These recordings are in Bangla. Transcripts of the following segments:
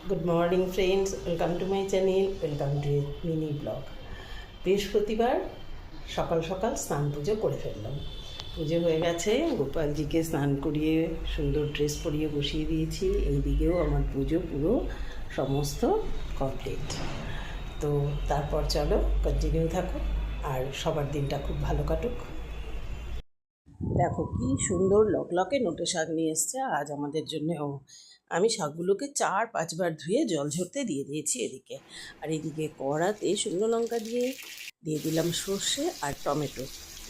Good morning friends, welcome to my channel, welcome to mini blog. বৃহস্পতিবার সকাল সকাল স্নান পুজো করে ফেললাম। পুজো হয়ে গেছে, গোপালজিকে স্নান করিয়ে সুন্দর ড্রেস পরিয়ে বসিয়ে দিয়েছি। এই দিকেও আমার পুজো পুরো সমস্ত কমপ্লিট। তো তারপর চলো কন্টিনিউ থাকো আর সবার দিনটা খুব ভালো কাটুক। দেখো কি সুন্দর লকলকে নোটে শাক নিয়ে এসছে আজ আমাদের জন্যেও। আমি শাকগুলোকে 4-5 বার ধুয়ে জল ঝরতে দিয়ে দিয়েছি এদিকে। আর এদিকে কড়াতে শুকনো লঙ্কা দিয়ে দিলাম সর্ষে আর টমেটো।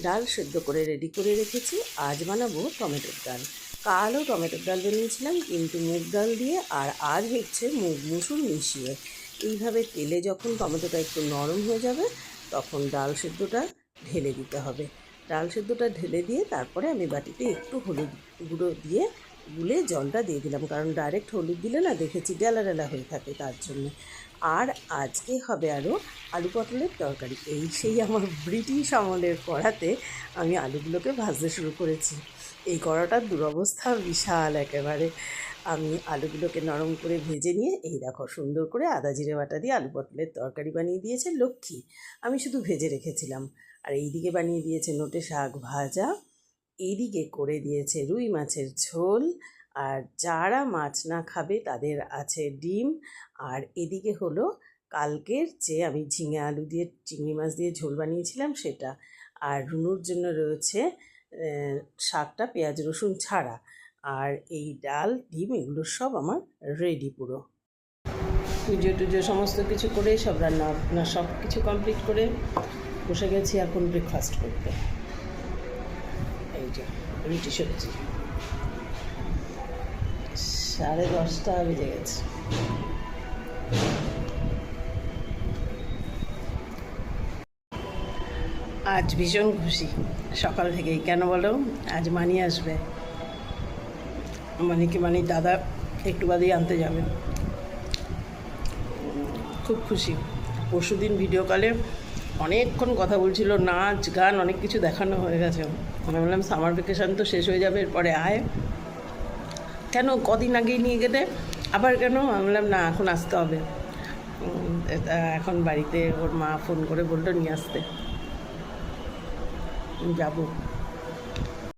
ডাল সেদ্ধ করে রেডি করে রেখেছি। আজ বানাবো টমেটোর ডাল। কালও টমেটোর ডাল বানিয়েছিলাম, কিন্তু মুগ ডাল দিয়ে, আর আজ হচ্ছে মুগ মুসুর মিশিয়ে। এইভাবে তেলে যখন টমেটোটা একটু নরম হয়ে যাবে তখন ডাল সেদ্ধটা ঢেলে দিতে হবে। ডাল সেদ্ধটা ঢেলে দিয়ে তারপরে আমি বাটিতে একটু হলুদ গুঁড়ো দিয়ে গুলে জলটা দিয়ে দিলাম, কারণ ডাইরেক্ট হলুদ দিলে না দেখেছি ডেলা ডেলা হয়ে থাকে, তার জন্য। আর আজকে হবে আরও আলু পটলের তরকারি। সেই আমার ব্রিটিশ আমলের কড়াতে আমি আলুগুলোকে ভাজতে শুরু করেছি। এই কড়াটার দুরবস্থা বিশাল একেবারে। আমি আলুগুলোকে নরম করে ভেজে নিয়ে এই দেখো সুন্দর করে আদা জিরে বাটা দিয়ে আলু পটলের তরকারি বানিয়ে দিয়েছে লক্ষ্মী। আমি শুধু ভেজে রেখেছিলাম। আর এইদিকে বানিয়ে দিয়েছে নোটে শাক ভাজা, এইদিকে করে দিয়েছে রুই মাছের ঝোল, আর যারা মাছ না খাবে তাদের আছে ডিম। আর এদিকে হলো কালকের যে আমি ঝিঙে আলু দিয়ে চিংড়ি মাছ দিয়ে ঝোল বানিয়েছিলাম সেটা। আর রুনুর জন্য রয়েছে শাকটা পেঁয়াজ রসুন ছাড়া। আর এই ডাল ডিম এগুলো সব আমার রেডি পুরো। পুজো টুজো সমস্ত কিছু করে সব রান্না সব কিছু কমপ্লিট করে বসে গেছি এখন ব্রেকফাস্ট করতে। এই যে রুটি সবজি। 10:30 বেজে গেছে। আজ ভীষণ খুশি সকাল থেকেই। কেন বলো? আজ মানি আসবে। মানে দাদা একটু বাদেই আনতে যাবে। খুব খুশি। পরশুদিন ভিডিও কলে অনেকক্ষণ কথা বলছিল, নাচ গান অনেক কিছু দেখানো হয়ে গেছে। আমি বললাম সামার ভ্যাকেশান তো শেষ হয়ে যাবে, এরপরে আয়। কেন কদিন আগেই নিয়ে গেলে আবার কেন? আমি বললাম না, এখন আসতে হবে। এখন বাড়িতে ওর মা ফোন করে বললো নিয়ে আসতে, যাব।